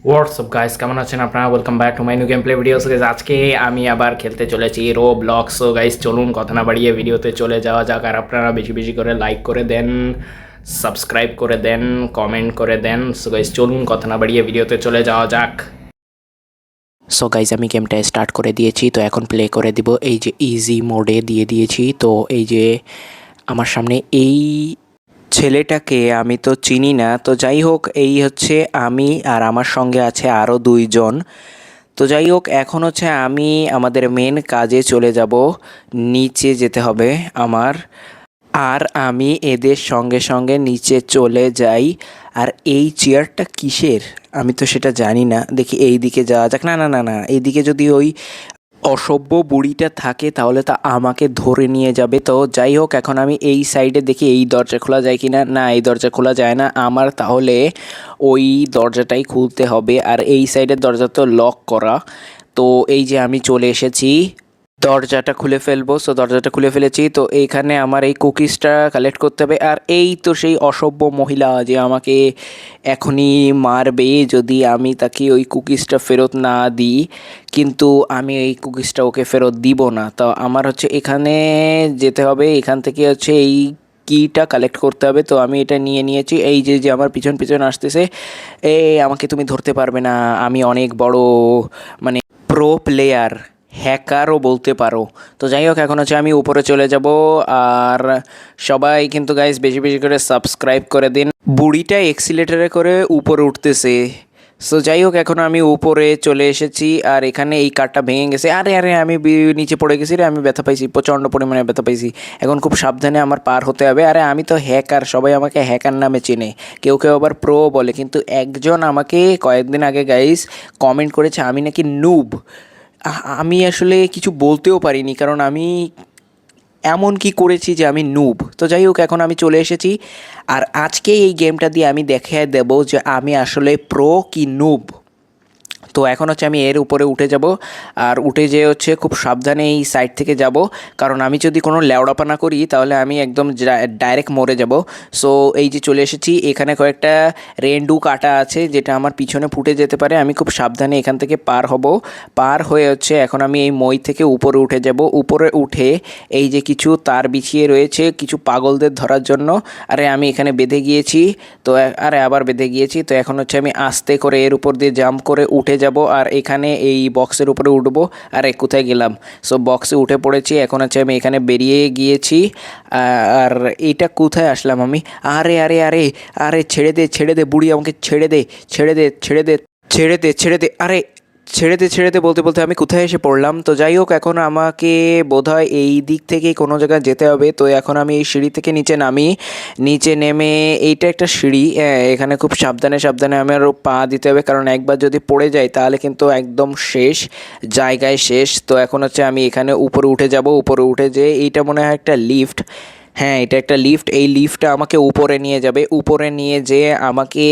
WhatsApp guys, কেমন আছেন আপনারা? Welcome back to my new game play videos guys. আজকে আমি আবার খেলতে চলেছি রো ব্লকস। সো গাইস, চলুন কথা না বাড়িয়ে ভিডিওতে চলে যাওয়া যাক। আর আপনারা বেশি বেশি করে লাইক করে দেন, সাবস্ক্রাইব করে দেন, কমেন্ট করে দেন। সো গাইস, চলুন কথা না বাড়িয়ে ভিডিওতে চলে যাওয়া যাক। সো গাইজ, আমি গেমটা স্টার্ট করে দিয়েছি। তো এখন প্লে করে দিব। এই যে ইজি মোডে দিয়ে দিয়েছি। তো এই যে আমার সামনে এই ছেলেটাকে আমি তো চিনি না। তো যাই হোক, এই হচ্ছে আমি, আর আমার সঙ্গে আছে আরও দুইজন। তো যাই হোক, এখন হচ্ছে আমি আমাদের মেন কাজে চলে যাব। নিচে যেতে হবে আমার। আর আমি এদের সঙ্গে সঙ্গে নিচে চলে যাই। আর এই চেয়ারটা কিসের আমি তো সেটা জানি না। দেখি এই দিকে যাওয়া যাক। না না না না, এইদিকে যদি ওই অসভ্য বুড়িটা থাকে তাহলে তা আমাকে ধরে নিয়ে যাবে। তো যাই হোক, এখন আমি এই সাইডে দেখি এই দরজা খোলা যায় কি না। না, এই দরজা খোলা যায় না আমার। তাহলে ওই দরজাটাই খুলতে হবে। আর এই সাইডের দরজা তো লক করা। তো এই যে আমি চলে এসেছি, দরজাটা খুলে ফেলবো। সো দরজাটা খুলে ফেলেছি। তো এইখানে আমার এই কুকিজটা কালেক্ট করতে হবে। আর এই তো সেই অসভ্য মহিলা যে আমাকে এখনই মারবে যদি আমি তাকে ওই কুকিজটা ফেরত না দিই। কিন্তু আমি এই কুকিজটা ওকে ফেরত দিব না। তো আমার হচ্ছে এখানে যেতে হবে। এখান থেকে হচ্ছে এই কিটা কালেক্ট করতে হবে। তো আমি এটা নিয়ে নিয়েছি। এই যে যে আমার পিছন পিছন আসতেছে, এ আমাকে তুমি ধরতে পারবে না। আমি অনেক বড়, মানে প্রো প্লেয়ার, হ্যাকারও বলতে পারো। তো যাই হোক, এখন হচ্ছে আমি উপরে চলে যাব। আর সবাই কিন্তু গাইস বেশি বেশি করে সাবস্ক্রাইব করে দিন। বুড়িটা এক্সিলেটারে করে উপরে উঠতেছে। সো যাই হোক, এখন আমি উপরে চলে এসেছি। আর এখানে এই কাঠটা ভেঙে গেছে। আরে আরে, আমি নিচে পড়ে গেছি রে। আমি ব্যথা পাইছি, প্রচণ্ড পরিমাণে ব্যথা পাইছি। এখন খুব সাবধানে আমার পার হতে হবে। আরে আমি তো হ্যাকার, সবাই আমাকে হ্যাকার নামে চেনে। কেউ কেউ আবার প্রো বলে। কিন্তু একজন আমাকে কয়েকদিন আগে গাইস কমেন্ট করেছে আমি নাকি নুব। আমি আসলে কিছু বলতেও পারিনি, কারণ আমি এমন কি করেছি যে আমি নুব। তো যাই হোক, এখন আমি চলে এসেছি। আর আজকে এই গেমটা দিয়ে আমি দেখিয়ে দেব যে আমি আসলে প্রো কি নুব। তো এখন হচ্ছে আমি এর উপরে উঠে যাব। আর উঠে যেয়ে হচ্ছে খুব সাবধানে এই সাইড থেকে যাব, কারণ আমি যদি কোনো ল্যাওড়াপানা করি তাহলে আমি একদম ডাইরেক্ট মরে যাব। সো এই যে চলে এসেছি, এখানে কয়েকটা রেন্ডু কাটা আছে যেটা আমার পিছনে ফুটে যেতে পারে। আমি খুব সাবধানে এখান থেকে পার হব। পার হয়ে হচ্ছে এখন আমি এই মই থেকে উপরে উঠে যাব। উপরে উঠে এই যে কিছু তার বিছিয়ে রয়েছে কিছু পাগলদের ধরার জন্য। আরে আমি এখানে বেঁধে গিয়েছি। তো আরে আবার বেঁধে গিয়েছি। তো এখন হচ্ছে আমি আস্তে করে এর উপর দিয়ে জাম্প করে উঠে যাব। আর এখানে এই বক্সের উপরে উঠবো। আরে কোথায় গেলাম? সো বক্সে উঠে পড়েছি। এখন হচ্ছে আমি এখানে বেরিয়ে গিয়েছি। আর এইটা কোথায় আসলাম আমি? আরে আরে আরে আরে, ছেড়ে দে ছেড়ে দে বুড়ি, আমাকে ছেড়ে দে, ছেড়ে দে ছেড়ে দে, ছেড়ে দে ছেড়ে দে। আরে ছেড়ে দে ছেড়ে দে বলতে বলতে আমি কোথায় এসে পড়লাম? তো যাই হোক, এখন আমাকে বোধহয় এই দিক থেকেই কোনো জায়গায় যেতে হবে। তো এখন আমি এই সিঁড়ি থেকে নিচে নামি। নিচে নেমে, এইটা একটা সিঁড়ি, এখানে খুব সাবধানে সাবধানে আমার পা দিতে হবে, কারণ একবার যদি পড়ে যাই তাহলে কিন্তু একদম শেষ, জায়গায় শেষ। তো এখন হচ্ছে আমি এখানে উপরে উঠে যাব। উপরে উঠে যে এইটা মনে হয় একটা লিফট। হ্যাঁ, এটা একটা লিফট। এই লিফটটা আমাকে উপরে নিয়ে যাবে। উপরে নিয়ে যেয়ে আমাকে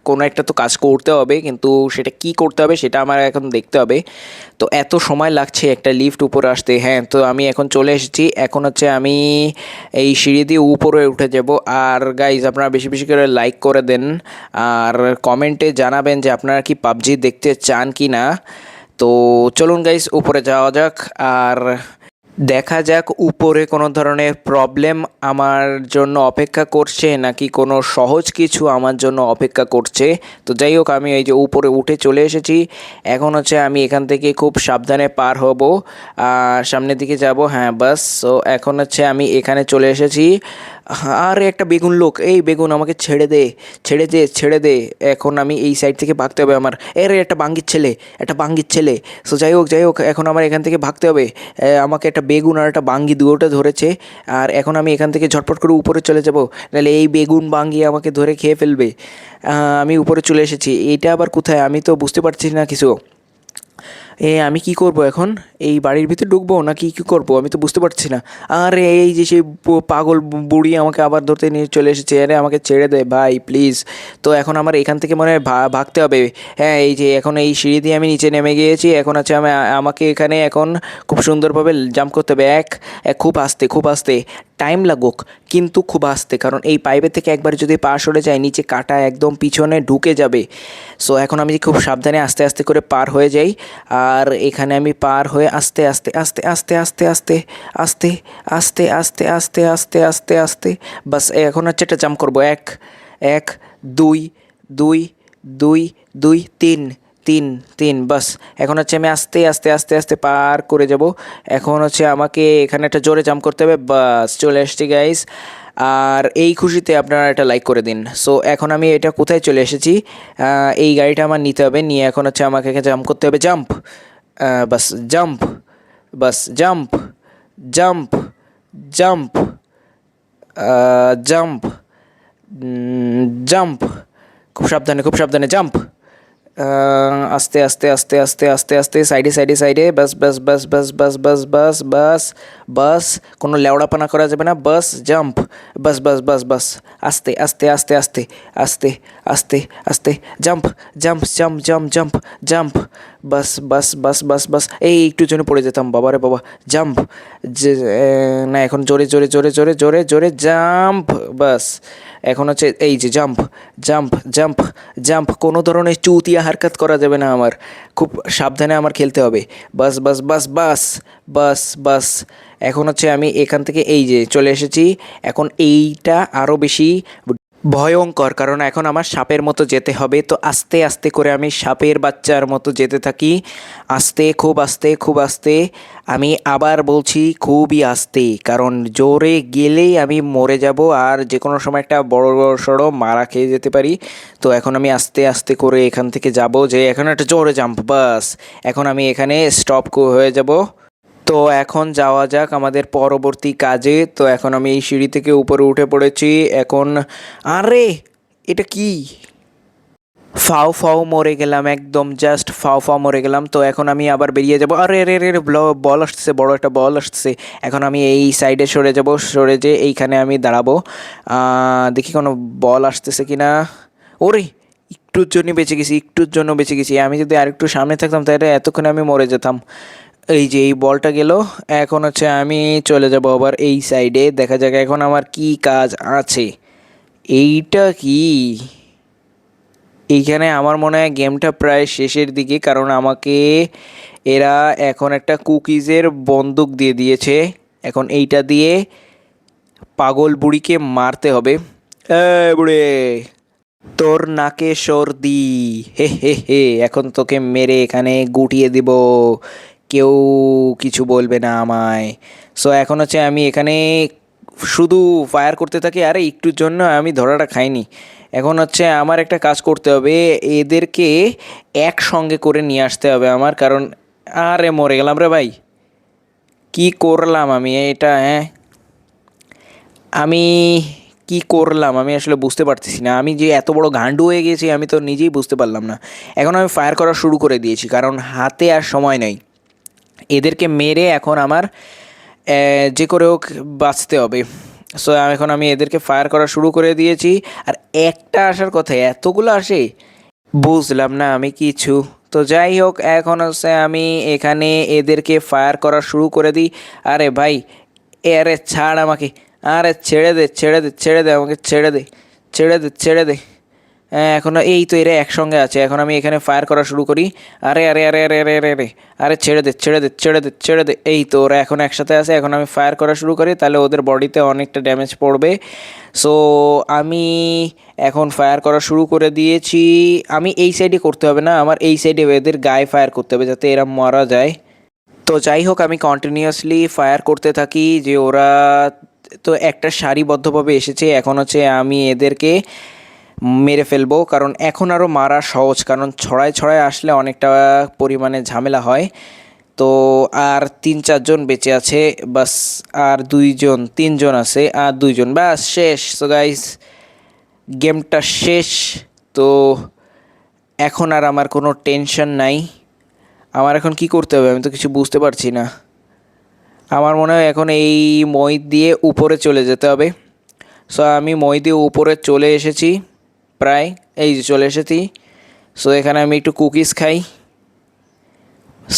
কোনো একটা তো কাজ করতে হবে, কিন্তু সেটা কি করতে হবে সেটা আমার এখন দেখতে হবে। তো এত সময় লাগছে একটা লিফট উপরে আসতে। হ্যাঁ, তো আমি এখন চলে এসেছি। এখন হচ্ছে আমি এই সিঁড়ি দিয়ে উপরে উঠে যাব। আর গাইজ, আপনারা বেশি বেশি করে লাইক করে দেন। আর কমেন্টে জানাবেন যে আপনারা কি পাবজি দেখতে চান কি না। তো চলুন গাইজ, উপরে যাওয়া যাক। আর দেখা যাক উপরে কোনো ধরনের প্রবলেম আমার জন্য অপেক্ষা করছে নাকি কোনো সহজ কিছু আমার জন্য অপেক্ষা করছে। তো যাই হোক, আমি এই যে উপরে উঠে চলে এসেছি। এখন হচ্ছে আমি এখান থেকে খুব সাবধানে পার হব, সামনের দিকে যাব। হ্যাঁ বাস। সো এখন হচ্ছে আমি এখানে চলে এসেছি। আর একটা বেগুন লোক, এই বেগুন আমাকে ছেড়ে দে, ছেড়ে দে ছেড়ে দে। এখন আমি এই সাইড থেকে ভাগতে হবে আমার। এরে একটা বাঙ্গির ছেলে, একটা বাঙ্গির ছেলে। সো যাই হোক যাই হোক, এখন আমার এখান থেকে ভাগতে হবে। আমাকে একটা বেগুন আর একটা বাঙ্গি দুটোটা ধরেছে। আর এখন আমি এখান থেকে ঝটপট করে উপরে চলে যাব, নাহলে এই বেগুন বাঙ্গি আমাকে ধরে খেয়ে ফেলবে। আমি উপরে চলে এসেছি। এইটা আবার কোথায় আমি তো বুঝতে পারছি না কিছু। আমি কি করব এখন? এই বাড়ির ভিতরে ঢুকবো না কি করব আমি তো বুঝতে পারছি না। আরে এই যে সেই পাগল বুড়ি আমাকে আবার ধরতে নিয়ে চলে এসেছে। আরে আমাকে ছেড়ে দে ভাই প্লিজ। তো এখন আমার এখান থেকে মনে হয় ভাগতে হবে। হ্যাঁ, এই যে এখন এই সিঁড়ি দিয়ে আমি নিচে নেমে গিয়েছি। এখন আছে আমাকে এখানে এখন খুব সুন্দরভাবে জাম্প করতে হবে। খুব আস্তে খুব আস্তে, টাইম লাগুক কিন্তু খুব আস্তে, কারণ এই পাইপের থেকে একবার যদি পা সরে যায় নিচে কাটা একদম পিছনে ঢুকে যাবে। সো এখন আমি খুব সাবধানে আস্তে আস্তে করে পার হয়ে যাই। আর এখানে আমি পার হয়ে আস্তে আস্তে আস্তে আস্তে আস্তে আস্তে আস্তে আস্তে আস্তে আস্তে আস্তে আস্তে আস্তে বাস এখন হচ্ছে একটা জাম্প করবো। এক এক দুই দুই দুই দুই তিন তিন তিন বাস। এখন হচ্ছে আমি আস্তে আস্তে আস্তে আস্তে পার করে যাব। এখন হচ্ছে আমাকে এখানে একটা জোরে জাম্প করতে হবে। বাস চলে এসেছি গাইস। আর এই খুশিতে আপনারা একটা লাইক করে দিন। সো এখন আমি এটা কোথায় চলে এসেছি, এই গাড়িটা আমার নিতে হবে। নিয়ে এখন হচ্ছে আমাকে জাম্প করতে হবে। জাম্প, বাস জাম্প, বাস jump jump jump jump jump, খুব সাবধানে জাম্প। আস্তে আস্তে আস্তে আস্তে আস্তে আস্তে সাইডে সাইডে সাইডে বাস বাস বাস বাস বাস বাস বাস বাস বাস, কোনো লেওড়াপানা করা যাবে না। বাস জাম্প, বাস বাস বাস বাস, আস্তে আস্তে আস্তে আস্তে আস্তে আস্তে আস্তে jump jump jump jump jump jump, বাস বাস বাস বাস বাস। এই একটু জন্য পড়ে যেতাম বাবারে বাবা। জাম্প, না এখন জোরে জোরে জোরে জোরে জোরে জোরে জাম্প, বাস। এখন হচ্ছে এই যে জাম্প জাম্প জাম্প জাম্প, কোনো ধরনের চুতিয়া হারকাত করা যাবে না আমার। খুব সাবধানে আমার খেলতে হবে। বাস বাস বাস বাস বাস বাস। এখন হচ্ছে আমি এখান থেকে এই যে চলে এসেছি। এখন এইটা আরও বেশি ভয়ঙ্কর, কারণ এখন আমার সাপের মতো যেতে হবে। তো আস্তে আস্তে করে আমি সাপের বাচ্চার মতো যেতে থাকি। আস্তে, খুব আস্তে খুব আস্তে। আমি আবার বলছি খুবই আস্তে, কারণ জোরে গেলেই আমি মরে যাব আর যে কোনো সময় একটা বড় সড়ো মারা খেয়ে যেতে পারি। তো এখন আমি আস্তে আস্তে করে এখান থেকে যাব, যে এখন একটা জোরে জাম্প, বাস। এখন আমি এখানে স্টপ হয়ে যাব। তো এখন যাওয়া যাক আমাদের পরবর্তী কাজে। তো এখন আমি এই সিঁড়ি থেকে উপরে উঠে পড়েছি। এখন আরে এটা কি, ফাও ফাও মরে গেলাম, একদম জাস্ট ফাও ফাও মরে গেলাম। তো এখন আমি আবার বেরিয়ে যাব। আরে রে রে বল আসছে, বড় একটা বল আসছে। এখন আমি এই সাইডে সরে যাব, সরে যে এইখানে আমি দাঁড়াবো। দেখি কোনো বল আসতেছে কি না। ওরে, একটুর জন্য বেঁচে গেছি, একটুর জন্য বেঁচে গেছি। আমি যদি আরেকটু সামনে থাকতাম তাহলে এতক্ষণে আমি মরে যেতাম। এই যে এই বলটা গেল। এখন হচ্ছে আমি চলে যাব আবার এই সাইডে। দেখা যাক এখন আমার কি কাজ আছে। এইটা কি, এইখানে আমার মনে হয় গেমটা প্রায় শেষের দিকে, কারণ আমাকে এরা এখন একটা কুকিজের বন্দুক দিয়ে দিয়েছে। এখন এইটা দিয়ে পাগল বুড়িকে মারতে হবে। বুড়ে, তোর নাকে সর্দি, হে হে হে, এখন তোকে মেরে এখানে গুটিয়ে দিব, কেউ কিছু বলবে না আমায়। সো এখন হচ্ছে আমি এখানে শুধু ফায়ার করতে থাকি। আরে একটুর জন্য আমি ধরাটা খাইনি। এখন হচ্ছে আমার একটা কাজ করতে হবে, এদেরকে একসঙ্গে করে নিয়ে আসতে হবে আমার, কারণ আরে মরে গেলাম রে ভাই। কি করলাম আমি এটা? হ্যাঁ, আমি কি করলাম আমি আসলে বুঝতে পারতেছি না। আমি যে এত বড় গান্ডু হয়ে গেছি আমি তো নিজেই বুঝতে পারলাম না। এখন আমি ফায়ার করা শুরু করে দিয়েছি, কারণ হাতে আর সময় নেই। এদেরকে মেরে এখন আমার যে করে হোক বাঁচতে হবে। সো এখন আমি এদেরকে ফায়ার করা শুরু করে দিয়েছি। আর একটা আসার কথা, এতগুলো আসে, বুঝলাম না আমি কিছু। তো যাই হোক, এখন হচ্ছে আমি এখানে এদেরকে ফায়ার করা শুরু করে দিই। আরে ভাই, আরে ছাড় আমাকে, আরে ছেড়ে দে ছেড়ে দে ছেড়ে দে আমাকে, ছেড়ে দে ছেড়ে দে ছেড়ে দে। হ্যাঁ, এখন এই তো এরা একসঙ্গে আছে। এখন আমি এখানে ফায়ার করা শুরু করি। আরে আরে আরে আরে আরে আরে আরে, আরে ছেড়ে দে ছেড়ে দে ছেড়ে দে ছেড়ে দে। এই তো ওরা এখন একসাথে আছে। এখন আমি ফায়ার করা শুরু করি, তাহলে ওদের বডিতে অনেকটা ড্যামেজ পড়বে। সো আমি এখন ফায়ার করা শুরু করে দিয়েছি। আমি এই সাইডে করতে হবে না, আমার এই সাইডে এদের গায়ে ফায়ার করতে হবে যাতে এরা মারা যায়। তো যাই হোক, আমি কন্টিনিউয়াসলি ফায়ার করতে থাকি, যে ওরা তো একটা সারিবদ্ধভাবে এসেছে। এখন হচ্ছে আমি এদেরকে মেরে ফেলবো, কারণ এখন আরও মারা সহজ, কারণ ছড়ায় ছড়ায় আসলে অনেকটা পরিমাণে ঝামেলা হয়। তো আর 3-4 জন বেঁচে আছে, বাস। আর 2 জন 3 জন আছে, আর 2 জন, বাস শেষ। সো গাইস, গেমটা শেষ। তো এখন আর আমার কোনো টেনশন নাই। আমার এখন কি করতে হবে? আমি তো কিছু বুঝতে পারছি না। আমার মনে হয় এখন এই মই দিয়ে উপরে চলে যেতে হবে। সো আমি মই দিয়ে উপরে চলে এসেছি, প্রায় এই যে চলে এসেছি। সো এখানে আমি একটু কুকিজ খাই।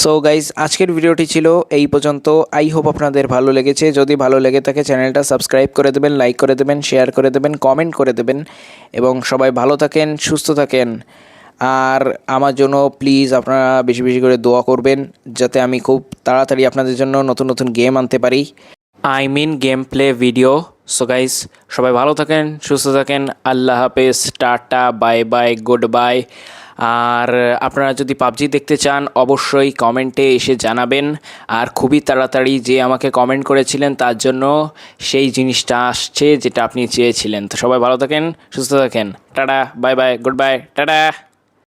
সো গাইজ, আজকের ভিডিওটি ছিল এই পর্যন্ত। আই হোপ আপনাদের ভালো লেগেছে। যদি ভালো লেগে থাকে চ্যানেলটা সাবস্ক্রাইব করে দেবেন, লাইক করে দেবেন, শেয়ার করে দেবেন, কমেন্ট করে দেবেন এবং সবাই ভালো থাকেন, সুস্থ থাকেন। আর আমার জন্য প্লিজ আপনারা বেশি বেশি করে দোয়া করবেন, যাতে আমি খুব তাড়াতাড়ি আপনাদের জন্য নতুন নতুন গেম আনতে পারি, I mean game play video. So guys, সবাই ভালো থাকেন, সুস্থ থাকেন। আল্লাহ হাফেজ, tata, bye bye, good bye. আর আপনারা যদি পাবজি দেখতে চান অবশ্যই কমেন্টে এসে জানাবেন। আর খুবই তাড়াতাড়ি যে আমাকে কমেন্ট করেছিলেন তার জন্য সেই জিনিসটা আসছে যেটা আপনি চেয়েছিলেন। তো সবাই ভালো থাকেন, সুস্থ থাকেন। Tata, bye bye, good by, tata.